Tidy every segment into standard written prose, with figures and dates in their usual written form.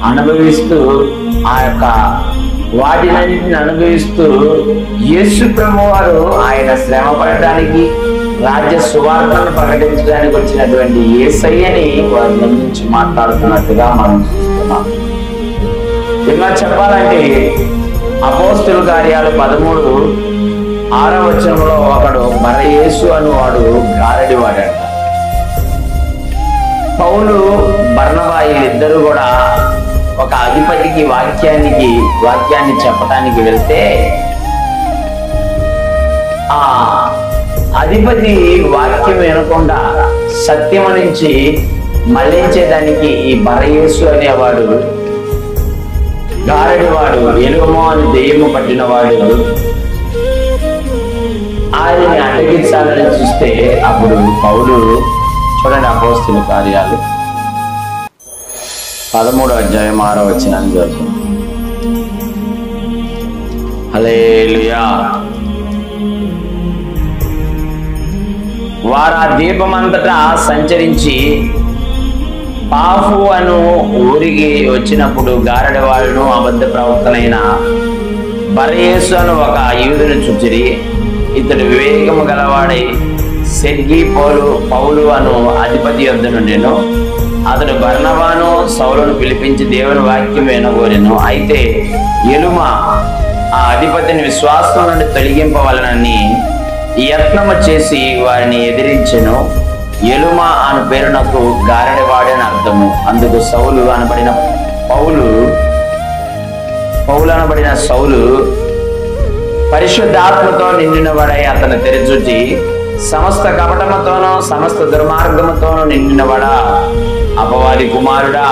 అనుభవిస్తూ ఆ యొక్క వాటినన్నింటిని అనుభవిస్తూ యేసు ప్రభువు వారు ఆయన శ్రమ పడటానికి రాజ్య సువార్తను ప్రకటించడానికి వచ్చినటువంటి యేసయ్యని వారి నుంచి మాట్లాడుతున్నట్టుగా మనం చూస్తున్నాం. ఇలా చెప్పాలంటే అపోస్తలుల కార్యాలు 13:6 ఒకడు మన యేసు అనువాడు గారడివాడంట. పౌలు బర్నబా వీళ్ళిద్దరూ కూడా ఒక అధిపతికి వాక్యాన్ని చెప్పడానికి వెళ్తే ఆ అధిపతి వాక్యం వినకుండా సత్యము నుంచి మళ్లించేదానికి ఈ బరయేసు అనేవాడు గారడివాడు, ఎలుగమో అని దెయ్యము పట్టినవాడు ఆయన్ని అడ్డగించాలని చూస్తే అప్పుడు పౌలు చూడండి అపోస్తలుల కార్యాలు 13:6 జరుగుతుంది. హల్లెలూయా. వారు ఆ దీపమంతటా సంచరించి పాఫు అను ఊరికి వచ్చినప్పుడు గారడి వాళ్ళను అబద్ధ ప్రవక్తనైన బరయేసు అను ఒక యూదుని చుచ్చిరి. ఇతడు వివేకము గలవాడై సెర్గి పౌలు అను అధిపతి యొద్ద నుండెను. అతడు బర్నబాను సౌలును పిలిపించి దేవుని వాక్యం వినగోరెను. అయితే ఎలుమ ఆ అధిపతిని విశ్వాసం నుండి తొలగింపవలనని యత్నము చేసి వారిని ఎదిరించెను. ఎలుమ అను పేరునకు గారడివాడని అర్థము. అందుకు పౌలు అనబడిన సౌలు పరిశుద్ధాత్మతో నిండినవాడై అతను తెరచుచి సమస్త కపటముతోనూ సమస్త దుర్మార్గముతోనూ నిండినవాడా, అపవాది కుమారుడా,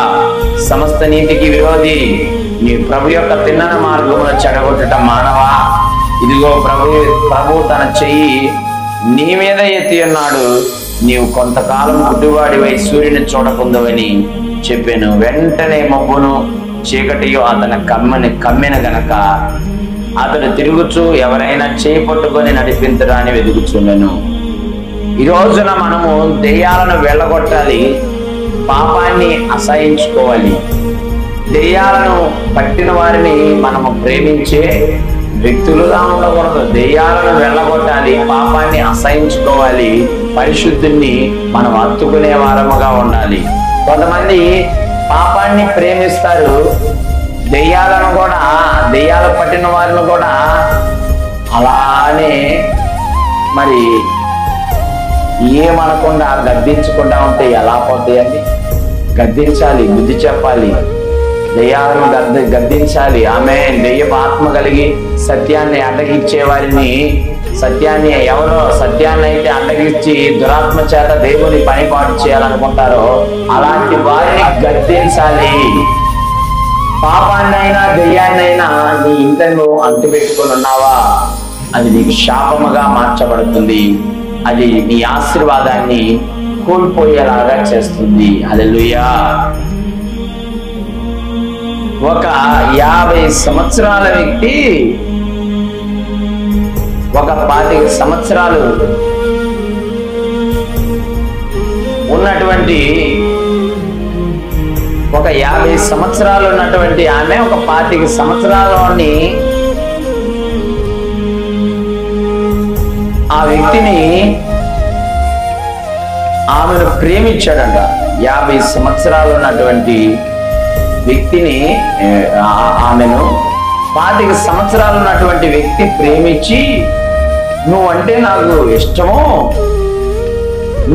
సమస్త నీతికి విరోధి, నీ ప్రభు యొక్క తిన్నన మార్గమును చెడగొట్టుట మానవా, ఇదిగో ప్రభు తన చెయ్యి నీ మీద ఎత్తి ఉన్నాడు, నీవు కొంతకాలం గుడ్డివాడివై సూర్యుని చూడకుందవని చెప్పాను. వెంటనే మబ్బును చీకటియో అతని కమ్మిన గనక అతడు తిరుగుచూ ఎవరైనా చేయి పట్టుకొని నడిపించడా అని వెతుకుచుండెను. ఈ రోజున మనము దెయ్యాలను వెళ్ళగొట్టాలి, పాపాన్ని అసహించుకోవాలి. దెయ్యాలను పట్టిన వారిని మనము ప్రేమించే వ్యక్తులుగా ఉండకూడదు. దెయ్యాలను వెళ్ళగొట్టాలి, పాపాన్ని అసహించుకోవాలి, పరిశుద్ధుని మనం హత్తుకునే వారముగా ఉండాలి. కొంతమంది పాపాన్ని ప్రేమిస్తారు, దెయ్యాలు పట్టిన వారిని కూడా అలానే మరి ఏమనకుండా గద్దించకుండా ఉంటే ఎలా పోతాయండి? గద్దించాలి, బుద్ధి చెప్పాలి, దెయ్యాలను గద్దించాలి. ఆమె దెయ్యపు ఆత్మ కలిగి సత్యాన్ని అడ్డగించే వారిని సత్యాన్ని అయితే అడ్డగించి దురాత్మ చేత దేవుని పనిపాటు చేయాలనుకుంటారో అలాంటి వారిని గద్దించాలి. పాపాన్నైనా దెయ్యాన్నైనా నీ ఇంట్లో అంటు పెట్టుకొని ఉన్నావా, అది నీకు శాపముగా మార్చబడుతుంది. అది నీ ఆశీర్వాదాన్ని కోల్పోయేలాగా చేస్తుంది. హల్లెలూయా. ఒక 50 సంవత్సరాల వ్యక్తి ఒక 25 సంవత్సరాలు ఉన్నటువంటి ఒక 50 సంవత్సరాలు ఉన్నటువంటి ఆమె ఒక 25 సంవత్సరాల్లోని ఆ వ్యక్తిని ఆమెను ప్రేమించాడంట. 50 సంవత్సరాలు ఉన్నటువంటి వ్యక్తిని ఆమెను 25 సంవత్సరాలు ఉన్నటువంటి వ్యక్తి ప్రేమించి, నువ్వంటే నాకు ఇష్టము,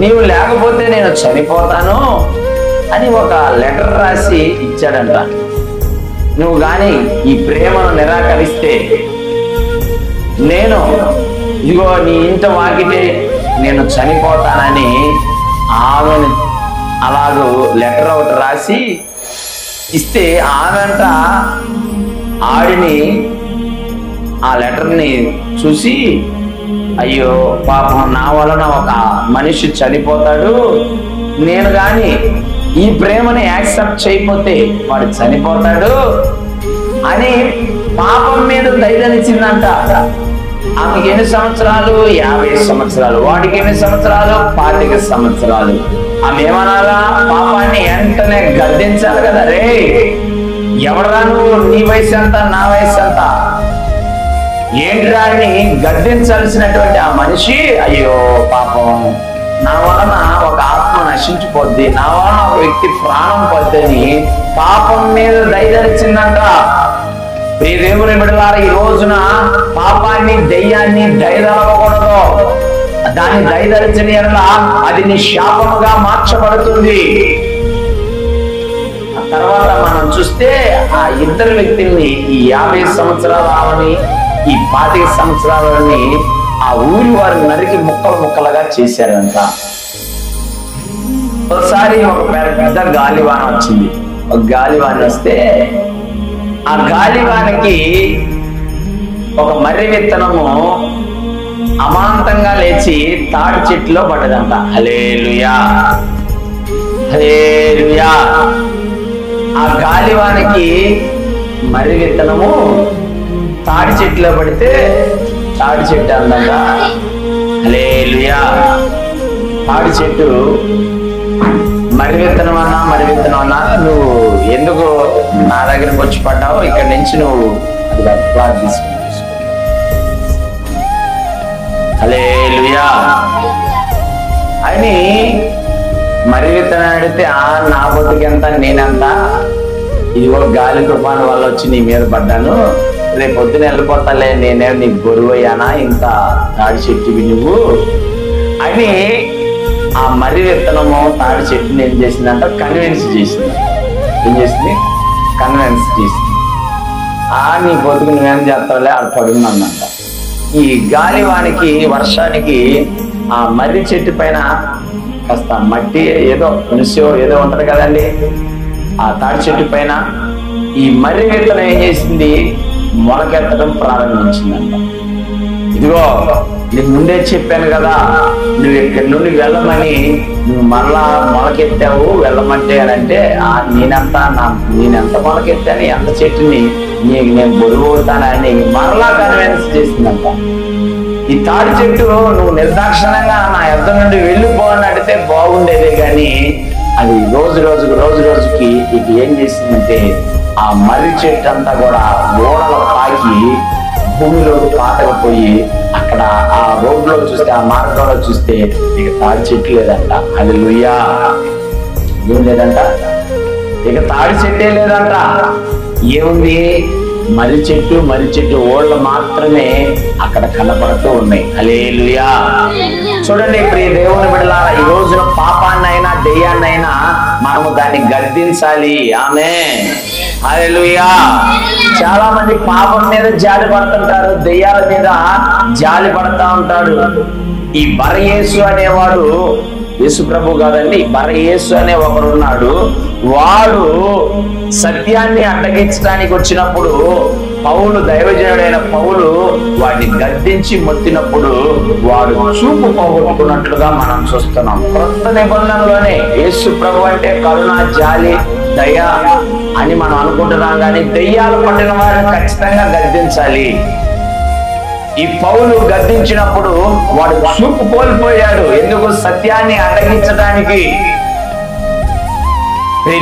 నీవు లేకపోతే నేను చనిపోతాను అని ఒక లెటర్ రాసి ఇచ్చాడంట. నువ్వు గాని ఈ ప్రేమను నిరాకరిస్తే నేను ఇదిగో నీ ఇంట వాకిటే నేను చనిపోతానని ఆమెను అలాగూ లెటర్ ఒకటి రాసి ఇస్తే ఆమె ఆడిని ఆ లెటర్ని చూసి, అయ్యో పాపం నా వలన ఒక మనిషి చనిపోతాడు, నేను గాని ఈ ప్రేమని యాక్సెప్ట్ చేయకపోతే వాడు చనిపోతాడు అని పాపం మీద ధైర్యాన్నిచ్చిందంట. ఆమెకి ఎన్ని సంవత్సరాలు? 50 సంవత్సరాలు. వాడికి ఎన్ని సంవత్సరాలు? 25 సంవత్సరాలు. ఆమె ఏమనాలా? పాపాన్ని వెంటనే గద్దించాలి కదా. రే ఎవడరా నువ్వు, నీ వయసు ఎంత, నా వయసు ఎంత, ఏంటిరా అని గద్దించాల్సినటువంటి ఆ మనిషి, అయ్యో పాపం నా వలన ఒక ఆత్మ నశించిపోద్ది, నా వలన ఒక వ్యక్తి ప్రాణం పొద్దని పాపం మీద దయదలిచిందంట. దేవుని బిడ్డలారా, ఈ రోజున పాపాన్ని, దయ్యాన్ని దయదలవకూడదు. దాన్ని దయదలిచిన ఎడల అది నీ శాపముగా మార్చబడుతుంది. ఆ తర్వాత మనం చూస్తే ఆ ఇద్దరు వ్యక్తుల్ని, ఈ 50 సంవత్సరాల ఆమెని, ఈ 25 సంవత్సరాలని ఆ ఊరి వారు నరికి ముక్కలు ముక్కలుగా చేశారంట. ఒకసారి ఒక పెద్ద గాలివాన వచ్చింది. ఒక గాలివాన వస్తే ఆ గాలివానకి ఒక మర్రి విత్తనము అమాంతంగా లేచి తాడి చెట్టులో పడ్డదంట. హల్లెలూయా, హల్లెలూయా. ఆ గాలివానకి మర్రి విత్తనము తాడి చెట్టులో పడితే తాడి చెట్టు అందంట. హల్లెలూయా. తాడి చెట్టు మర్రి విత్తనం అన్నా నువ్వు ఎందుకు నా దగ్గరకు వచ్చి పడ్డావు, ఇక్కడి నుంచి నువ్వు అది తీసుకుని. హల్లెలూయా అని మర్రి విత్తనం అడిగితే, నా బతుకెంత, నేనంత, ఇదిగో గాలి తుఫాను వల్ల వచ్చి నీ మీద పడ్డాను, రేపు పొద్దున వెళ్ళిపోతాలే, నేనే నీకు గొరువయ్యానా, ఇంత తాడి చెట్టువి నువ్వు అని ఆ మర్రి విత్తనము తాడి చెట్టుని ఏం చేసిందంట, కన్విన్స్ చేసింది. ఏం చేసింది? కన్విన్స్ చేసింది. నీ బతుకు నువ్వేం చేస్తావులే, ఆడ పడుందంట. ఈ గాలివానికి, వర్షానికి ఆ మర్రి చెట్టు పైన కాస్త మట్టి ఏదో ఉనిసో ఏదో ఉంటది కదండి, ఆ తాడి చెట్టు పైన ఈ మర్రి విత్తనం ఏం చేసింది, మొలకెత్తడం ప్రారంభించిందంట. ఇదిగో నీకు ముందే చెప్పాను కదా, నువ్వు ఇక్కడి నుండి వెళ్ళమని, నువ్వు మళ్ళా మొలకెత్తావు వెళ్ళమంటే అని అంటే, నేనెంత మొలకెత్తాను, ఎంత చెట్టుని నీకు నేను బరువు అవుతానని మరలా కన్విన్స్ చేసిందంట. ఈ తాడి చెట్టు నువ్వు నిర్దాక్షిణంగా నా యొద్ద నుండి వెళ్ళిపోని అడిగితే బాగుండేదే కానీ, అది రోజు రోజుకి ఇది ఏం చేసిందంటే, ఆ మర్రి చెట్టు అంతా కూడా ఓడలు పాకి భూమిలోకి పాతకపోయి, అక్కడ ఆ రోడ్లో చూస్తే, ఆ మార్గంలో చూస్తే ఇక తాడి చెట్టు లేదంట. హల్లెలూయా. ఏం లేదంట, ఇక తాడి చెట్టే లేదంట. ఏముంది? మర్రి చెట్టు ఓళ్ళు మాత్రమే అక్కడ కనపడుతూ ఉన్నాయి. హల్లెలూయా. చూడండి ప్రియ దేవుని బిడ్డలారా, ఈ రోజున పాపాన్నైనా దెయ్యాన్నైనా మనము దాన్ని గద్దించాలి. ఆమేన్. హల్లెలూయా. చాలా మంది పాపం మీద జాలి పడుతుంటారు, దెయ్యాల మీద జాలి పడతా ఉంటాడు. ఈ బరయేసు అనేవాడు, యేసు ప్రభు కాదండి, బరయేసు అనే ఒకడు ఉన్నాడు. వాడు సత్యాన్ని అడ్డగించడానికి వచ్చినప్పుడు పౌలు, దైవజనుడైన పౌలు వాడిని గద్దించి మొత్తినప్పుడు వాడు చూపు పోగొట్టుకున్నట్లుగా మనం చూస్తున్నాం. క్రొత్త నిబంధనలోనే యేసు ప్రభు అంటే కరుణ, జాలి, దయ అని మనం అనుకుంటున్నాం, కానీ దెయ్యాలు పట్టిన వారిని ఖచ్చితంగా గద్దించాలి. ఈ పౌలు గద్దించినప్పుడు వాడు చూపు కోల్పోయాడు. ఎందుకు? సత్యాన్ని అడ్డగించడానికి.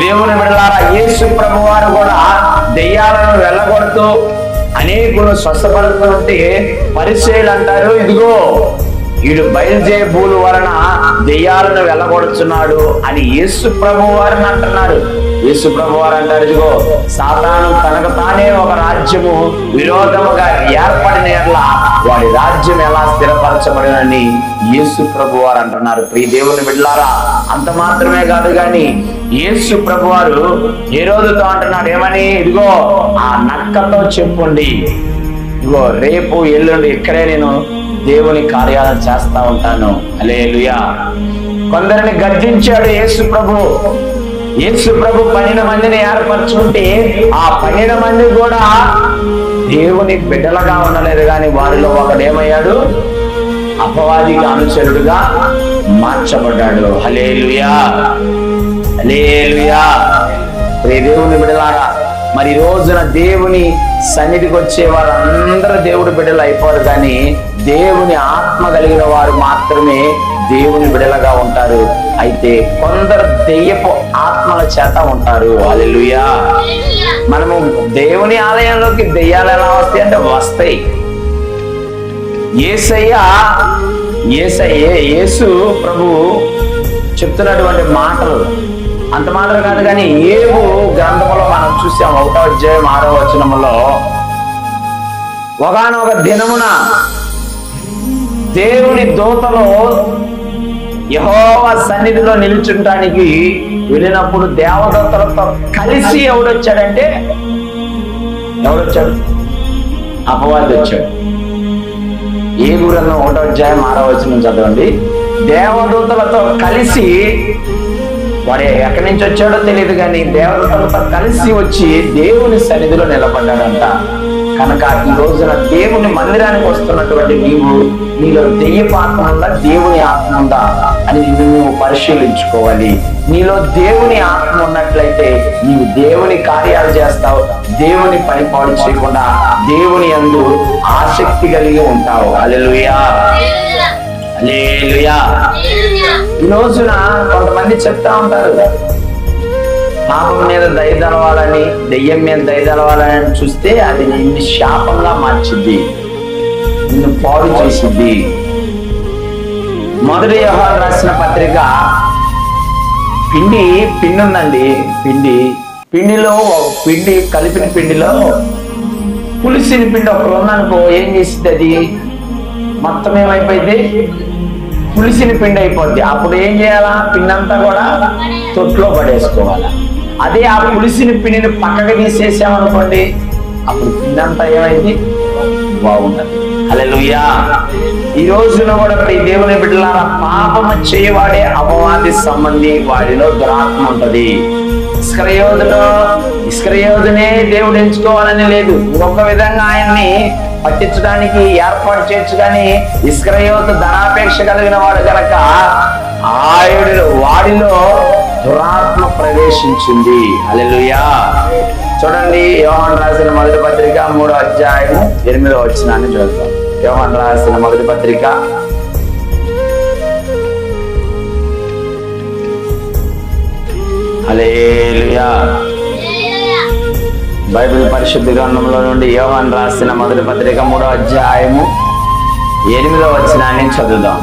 దేవుని బిడ్డలారా, యేసు ప్రభు వారు కూడా దెయ్యాలను వెళ్ళగొడుతూ అనేకులు స్వస్థపడుతుంటే పరిసయ్యులు అంటారు, ఇదిగో వీడు బయలుదేబూలు వలన దెయ్యాలను వెళ్ళగొడుతున్నాడు అని యేసు ప్రభు వారిని అంటున్నారు. యేసు ప్రభు వారు అంటారు, ఇదిగో సాతాను తనకు తానే ఒక రాజ్యము విరోధముగా ఏర్పడిన ఎడల వాడి రాజ్యం ఎలా స్థిరపరచబడినని యేసు ప్రభు వారు అంటున్నారు. ప్రియ దేవుని బిడ్డలారా, అంత మాత్రమే కాదు కానీ యేసు ప్రభు వారు హేరోదుతో అంటున్నాడు, ఏమని? ఇదిగో ఆ నక్కతో చెప్పుండి, ఇదిగో రేపు ఎల్లుండి ఇక్కడే నేను దేవుని కార్యాలను చేస్తా ఉంటాను. హల్లెలూయా. కొందరిని గద్దించాడు యేసు ప్రభు. యేసు ప్రభు 12 మందిని ఏర్పరచుకుంటే ఆ 12 మంది కూడా దేవుని బిడ్డలుగా ఉండలేదు, కానీ వారిలో ఒకడేమయ్యాడు? అపవాదికి అనుచరుడుగా మార్చబడ్డాడు. హల్లెలూయా, హల్లెలూయా. దేవుని బిడ్డలారా, మరి ఈ రోజున దేవుని సన్నిధికి వచ్చే వారందరూ దేవుడి బిడ్డలు అయిపోరు, కానీ దేవుని ఆత్మ కలిగిన వారు మాత్రమే దేవుని బిడ్డలుగా ఉంటారు. అయితే కొందరు దెయ్యపు ఆత్మల చేత ఉంటారు. హల్లెలూయా. మనము దేవుని ఆలయంలోకి దెయ్యాలు ఎలా వస్తాయి అంటే వస్తాయి. యేసు ప్రభు చెప్తున్నటువంటి మాటలు అంత మాటలు కాదు, కానీ ఏబు గ్రంథములో మనం చూసాం 1వ అధ్యాయం 6వ వచనములో, ఒకానొక దినమున దేవుని దూతలో యెహోవా సన్నిధిలో నిలుచుంటానికి వెళ్ళినప్పుడు దేవదూతలతో కలిసి ఎవడొచ్చాడు? అపవాది వచ్చాడు. ఏ గ్రంథం 1వ అధ్యాయం 6వ వచనం చదవండి. దేవదూతలతో కలిసి, వాడు ఎక్కడి నుంచి వచ్చాడో తెలియదు కానీ దేవదూతలతో కలిసి వచ్చి దేవుని సన్నిధిలో నిలబడ్డాడంట. కనుక ఈ రోజున దేవుని మందిరానికి వస్తున్నటువంటి నీలో దెయ్యపు ఆత్మ ఉందా, దేవుని ఆత్మ ఉందా అని నువ్వు పరిశీలించుకోవాలి. నీలో దేవుని ఆత్మ ఉన్నట్లయితే నీవు దేవుని కార్యాలు చేస్తావు, దేవుని పని పాడు చేయకుండా దేవుని యందు ఆసక్తి కలిగి ఉంటావు. హల్లెలూయా, హల్లెలూయా. ఈ రోజున కొంతమంది చెప్తా ఉంటారు, పాపం మీద దయ తెలవాలని, దెయ్యం మీద దయ తెలవాలని చూస్తే అది నిన్ను శాపంగా మార్చిద్ది, నిన్ను పాడు చేసిద్ది. మొదటి యోహాను రాసిన పత్రిక, పిండి ఉందండి, పిండిలో కలిపిన పిండిలో పులిసిన పిండి ఒకరు ఉందనుకో, ఏం చేసిద్ది? అది మొత్తం ఏమైపోయింది? పులిసిన పిండి అయిపోద్ది. అప్పుడు ఏం చేయాలా? పిండి అంతా కూడా తొట్లో పడేసుకోవాలా. అదే ఆ పులిసిన పిండిని పక్కకి తీసేసామనుకోండి, అప్పుడు పిండి అంతా ఏమైంది? బాగుంటది. హల్లెలూయా. ఈ రోజున కూడా దేవుని బిడ్డలారా, పాపము చేయవాడే అపవాది సంబంధి, వాడిలో దురాత్మ ఉంటది. ఇస్కరియోతునే దేవుడు ఎంచుకోవాలని లేదు, ఇంకొక విధంగా ఆయన్ని పట్టించడానికి ఏర్పాటు చేయొచ్చు. కానీ ఇస్కరియోతు ధనాపేక్ష కలిగిన వాడు కనుక వాడిలో దురాత్మ ప్రవేశించింది. హల్లెలూయా. చూడండి, యోహాను రాసిన మొదటి పత్రిక 3వ అధ్యాయం 8వ వచనాన్ని చూద్దాం. యోహాను రాసిన మొదటి పత్రిక 'హల్లెలూయా' బైబిల్ పరిశుద్ధ గ్రంథంలో నుండి యోహాను రాసిన మొదటి పత్రిక 3వ అధ్యాయము 8వ వచనాన్ని చదువుదాం.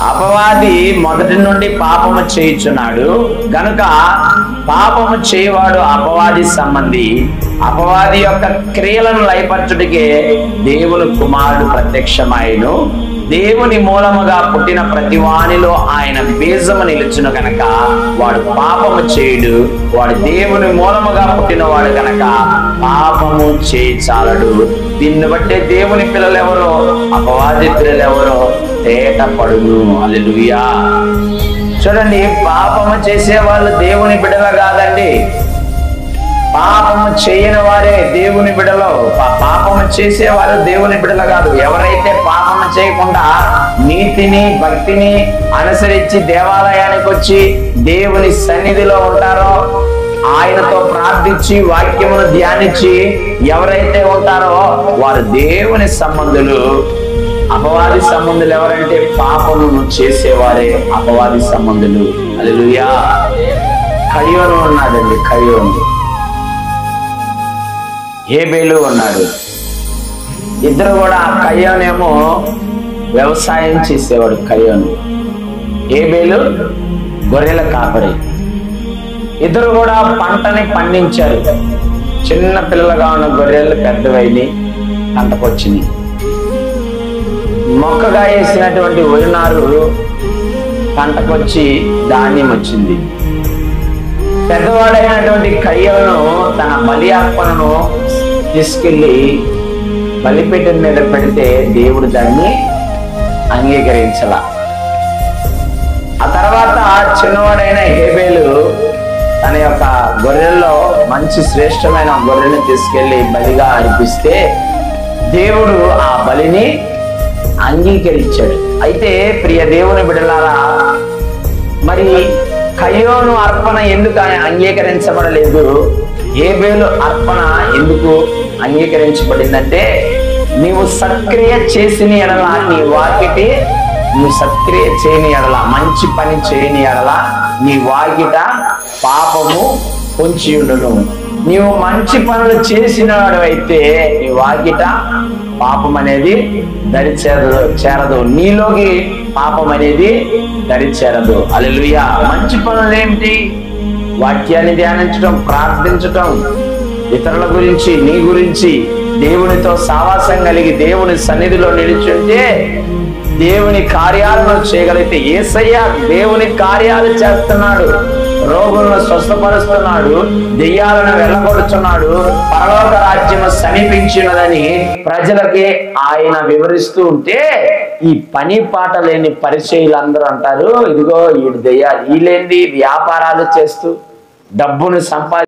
అపవాది మొదటి నుండి పాపము చేయుచున్నాడు గనుక పాపము చేయవాడు అపవాది సంబంధి. అపవాది యొక్క క్రియలను లయపరచుటకే దేవుని కుమారుడు ప్రత్యక్షమాయెను. దేవుని మూలముగా పుట్టిన ప్రతివానిలో ఆయన బీజము నిలుచును గనక వాడు పాపము చేయుడు. వాడు దేవుని మూలముగా పుట్టిన వాడు గనక పాపము చేయచాలడు. దీన్ని బట్టే దేవుని పిల్లలు ఎవరో, అపవాది పిల్లలు ఎవరో తేట పడును. హల్లెలూయా. చూడండి, పాపము చేసే వాళ్ళు దేవుని బిడ్డలు కాదండి, పాపము చేయని వారే దేవుని బిడ్డలు. పాపము చేసేవారు దేవుని బిడ్డలు కాదు. ఎవరైతే పాపము చేయకుండా నీతిని భక్తిని అనుసరించి దేవాలయానికి వచ్చి దేవుని సన్నిధిలో ఉంటారో, ఆయనతో ప్రార్థించి వాక్యమును ధ్యానించి ఎవరైతే ఉంటారో వారు దేవుని సంబంధులు. అపవాది సంబంధులు ఎవరంటే పాపమును చేసేవారే అపవాది సంబంధులు. హల్లెలూయా. కయ్యోను ఉన్నాడండి, కయ్యోను, హేబేలు ఉన్నాడు. ఇద్దరు కూడా, కయ్యోనేమో వ్యవసాయం చేసేవాడు, కయ్యోను. హేబేలు గొర్రెల కాపరి. ఇద్దరు కూడా పంటని పండించారు. చిన్న పిల్లలుగా ఉన్న గొర్రెలు పెద్దవైని పంటకొచ్చినాయి. మొక్కగా వేసినటువంటి వరినారు పంటకొచ్చి ధాన్యం వచ్చింది. పెద్దవాడైనటువంటి కయ్యోను తన బలి అర్పణను తీసుకెళ్లి బలిపీఠం మీద పెడితే దేవుడు దాన్ని అంగీకరించాల. ఆ తర్వాత చిన్నవాడైన హేబేలు తన యొక్క గొర్రెల్లో మంచి శ్రేష్టమైన గొర్రెని తీసుకెళ్లి బలిగా అర్పిస్తే దేవుడు ఆ బలిని అంగీకరించాడు. అయితే ప్రియ దేవుని బిడ్డలారా, మరి కయ్యోను అర్పణ ఎందుకు అంగీకరించబడలేదు, హేబేలు అర్పణ ఎందుకు అంగీకరించబడిందంటే, నీవు సత్క్రియ చేసిన ఎడల నీ వాకిటి, నువ్వు సత్క్రియ చేయని ఎడల, మంచి పని చేయని ఎడల నీ వాకిట పాపము పొంచి ఉండును. నీవు మంచి పనులు చేసినవాడు అయితే నీ వాకిట పాపం అనేది చేరదు, నీలోకి పాపం అనేది చేరదు. హల్లెలూయా. మంచి పనులు ఏమిటి? వాక్యాన్ని ధ్యానించడం, ప్రార్థించటం, ఇతరుల గురించి, నీ గురించి దేవునితో సావాసం కలిగి దేవుని సన్నిధిలో నిలిచుంటే దేవుని కార్యాలను చేయగలిగితే, యేసయ్య దేవుని కార్యాలు చేస్తున్నాడు, రోగులను స్వస్థపరుస్తున్నాడు, దెయ్యాలను వెళ్ళగొడుతున్నాడు, పరలోక రాజ్యము సమీపించినదని ప్రజలకి ఆయన వివరిస్తూ ఉంటే ఈ పని పాట లేని పరిచయులందరూ అంటారు, ఇదిగో వీడు దెయ్యాలు, వీళ్ళేంది వ్యాపారాలు చేస్తూ డబ్బును సంపాదించు